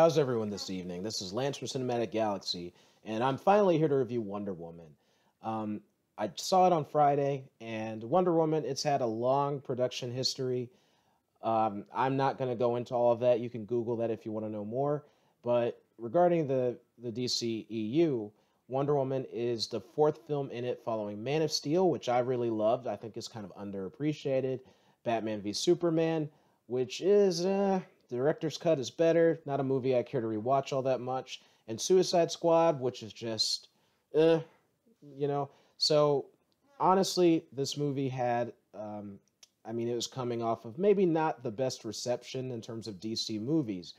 how's everyone this evening? This is Lance from Cinematic Galaxy, and I'm finally here to review Wonder Woman. Um, I saw it on Friday, and Wonder Woman, it's had a long production history. I'm not going to go into all of that. You can Google that if you want to know more. But regarding the DCEU, Wonder Woman is the fourth film in it following Man of Steel, which I really loved. I think is kind of underappreciated. Batman v Superman, which is director's cut is better. Not a movie I care to rewatch all that much. And Suicide Squad, which is just, uh, you know. So honestly, this movie had, it was coming off of maybe not the best reception in terms of DC movies.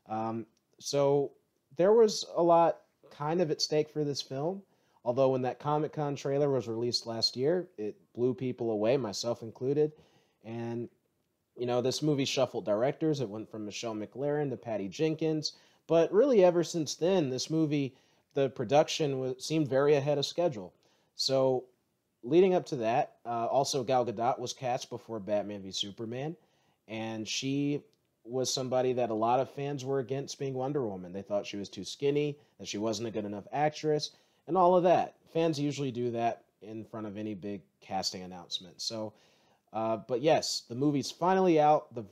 Um, so there was a lot kind of at stake for this film. Although when that Comic Con trailer was released last year, it blew people away, myself included. And this movie shuffled directors. It went from Michelle McLaren to Patty Jenkins. But really, ever since then, this movie, the production seemed very ahead of schedule. So, leading up to that, also Gal Gadot was cast before Batman v Superman. And she was somebody that a lot of fans were against being Wonder Woman. They thought she was too skinny, that she wasn't a good enough actress, and all of that. Fans usually do that in front of any big casting announcement. But yes, the movie's finally out. The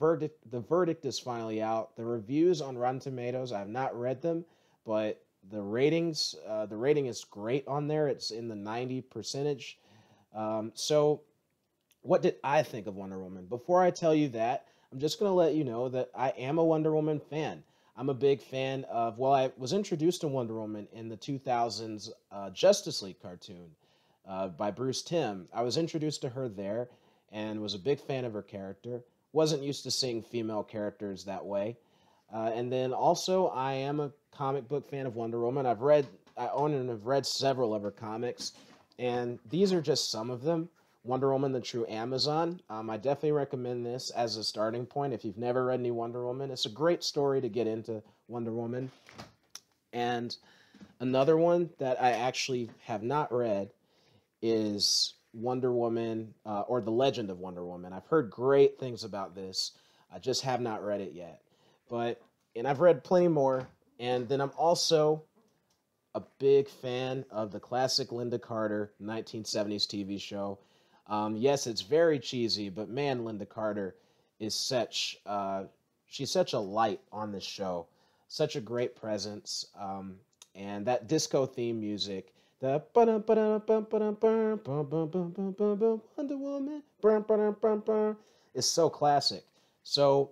verdict is finally out. The reviews on Rotten Tomatoes, I have not read them, but the rating is great on there. It's in the 90 percentage. So what did I think of Wonder Woman? Before I tell you that, I'm just going to let you know that I am a Wonder Woman fan. I'm a big fan of, well, I was introduced to Wonder Woman in the 2000s Justice League cartoon by Bruce Timm. I was introduced to her there and was a big fan of her character. Wasn't used to seeing female characters that way. And then also, I am a comic book fan of Wonder Woman. I own and have read several of her comics, and these are just some of them. Wonder Woman, the True Amazon. I definitely recommend this as a starting point if you've never read any Wonder Woman. It's a great story to get into Wonder Woman. And another one that I actually have not read is Wonder Woman or The Legend of Wonder Woman. I've heard great things about this. I just have not read it yet. And I've read plenty more. And then I'm also a big fan of the classic Linda Carter 1970s TV show. Yes, it's very cheesy, but man, Linda Carter is she's such a light on this show. Such a great presence. And that disco theme music, the Wonder Woman is so classic. So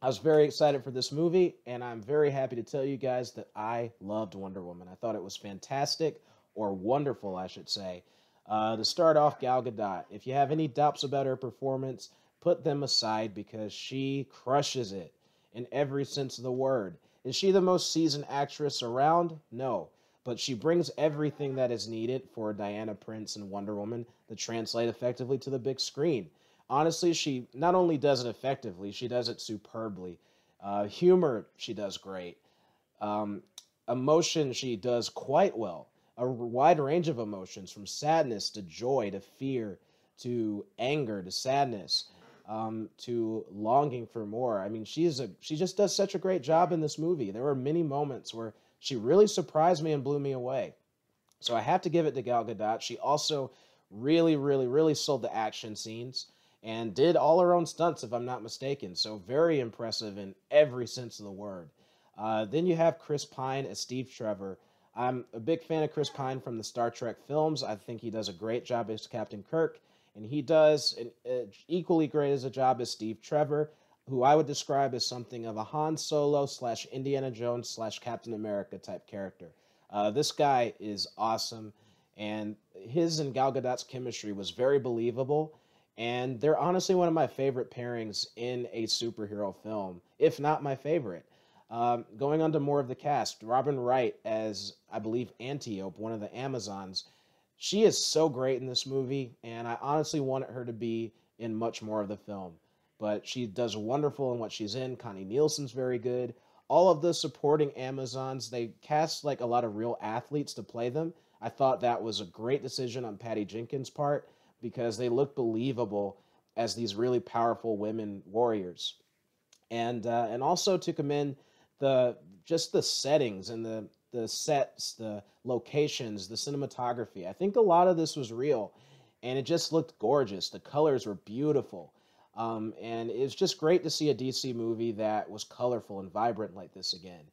I was very excited for this movie, and I'm very happy to tell you guys that I loved Wonder Woman. I thought it was fantastic, or wonderful, I should say. To start off, Gal Gadot. If you have any doubts about her performance, put them aside because she crushes it in every sense of the word. Is she the most seasoned actress around? No. But she brings everything that is needed for Diana Prince and Wonder Woman to translate effectively to the big screen. Honestly, she not only does it effectively, she does it superbly. Humor, she does great. Um, Emotion, she does quite well. A wide range of emotions, from sadness to joy to fear to anger to sadness to longing for more. I mean, she just does such a great job in this movie. There were many moments where she really surprised me and blew me away. So I have to give it to Gal Gadot. She also really, really, really sold the action scenes and did all her own stunts, if I'm not mistaken. So very impressive in every sense of the word. Then you have Chris Pine as Steve Trevor. I'm a big fan of Chris Pine from the Star Trek films. I think he does a great job as Captain Kirk, and he does an equally great as a job as Steve Trevor, who I would describe as something of a Han Solo slash Indiana Jones slash Captain America type character. This guy is awesome, and his and Gal Gadot's chemistry was very believable, and they're honestly one of my favorite pairings in a superhero film, if not my favorite. Going on to more of the cast, Robin Wright as, I believe, Antiope, one of the Amazons. She is so great in this movie, and I honestly wanted her to be in much more of the film. But she does wonderful in what she's in. Connie Nielsen's very good. All of the supporting Amazons, they cast like a lot of real athletes to play them. I thought that was a great decision on Patty Jenkins' part because they look believable as these really powerful women warriors. And also to commend the just the settings and the sets, the locations, the cinematography. I think a lot of this was real, and it just looked gorgeous. The colors were beautiful, and it's just great to see a DC movie that was colorful and vibrant like this again.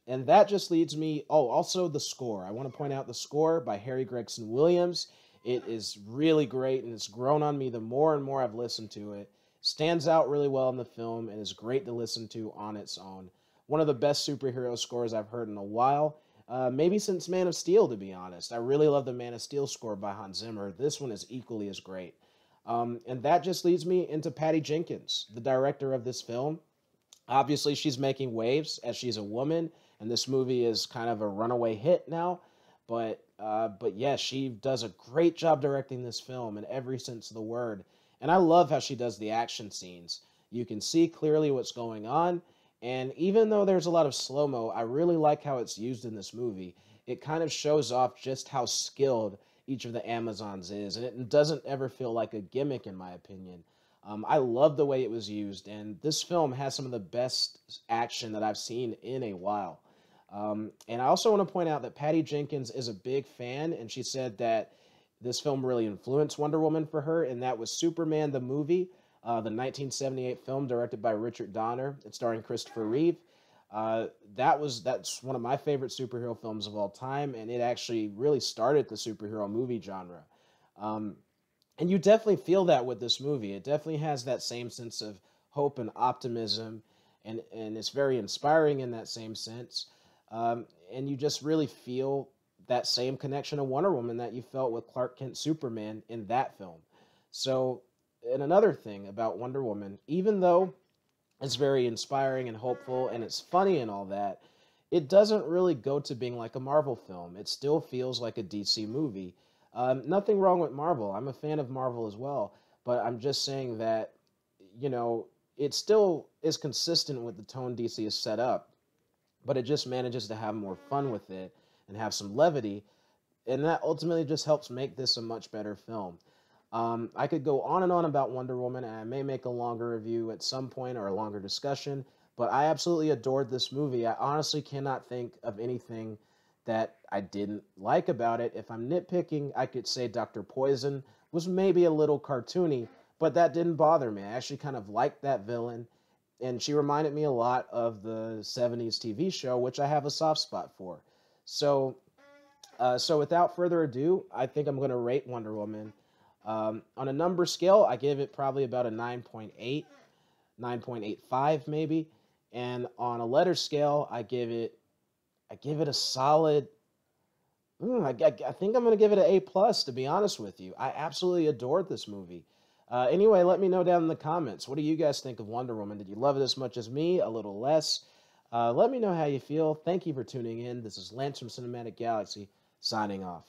And that just leads me. Oh, also the score. I want to point out the score by Harry Gregson Williams. It is really great, and it's grown on me the more and more I've listened to it. Stands out really well in the film and is great to listen to on its own. One of the best superhero scores I've heard in a while, maybe since Man of Steel, to be honest. I really love the Man of Steel score by Hans Zimmer. This one is equally as great. And that just leads me into Patty Jenkins, the director of this film. Obviously, she's making waves as she's a woman, and this movie is kind of a runaway hit now. But yeah, she does a great job directing this film in every sense of the word. And I love how she does the action scenes. You can see clearly what's going on, and even though there's a lot of slow mo, I really like how it's used in this movie. It kind of shows off just how skilled each of the Amazons is, and it doesn't ever feel like a gimmick, in my opinion. I love the way it was used, and this film has some of the best action that I've seen in a while. And I also want to point out that Patty Jenkins is a big fan, and she said that this film really influenced Wonder Woman for her, and that was Superman the movie, the 1978 film directed by Richard Donner and starring Christopher Reeve. That's one of my favorite superhero films of all time, and it actually really started the superhero movie genre. Um, and you definitely feel that with this movie. It definitely has that same sense of hope and optimism, and it's very inspiring in that same sense. And you just really feel that same connection to Wonder Woman that you felt with Clark Kent Superman in that film. So, and another thing about Wonder Woman, even though it's very inspiring and hopeful and it's funny and all that, it doesn't really go to being like a Marvel film. It still feels like a DC movie. Nothing wrong with Marvel. I'm a fan of Marvel as well, but I'm just saying that, you know, it still is consistent with the tone DC has set up, but it just manages to have more fun with it and have some levity, and that ultimately just helps make this a much better film. I could go on and on about Wonder Woman, and I may make a longer review at some point or a longer discussion, but I absolutely adored this movie. I honestly cannot think of anything that I didn't like about it. If I'm nitpicking, I could say Dr. Poison was maybe a little cartoony, but that didn't bother me. I actually kind of liked that villain, and she reminded me a lot of the 70s TV show, which I have a soft spot for. So, so without further ado, I think I'm going to rate Wonder Woman. On a number scale, I give it probably about a 9.8, 9.85 maybe. And on a letter scale, I give it a solid. I think I'm going to give it an A plus. To be honest with you, I absolutely adored this movie. Anyway, let me know down in the comments. What do you guys think of Wonder Woman? Did you love it as much as me? A little less? Let me know how you feel. Thank you for tuning in. This is Lance from Cinematic Galaxy, signing off.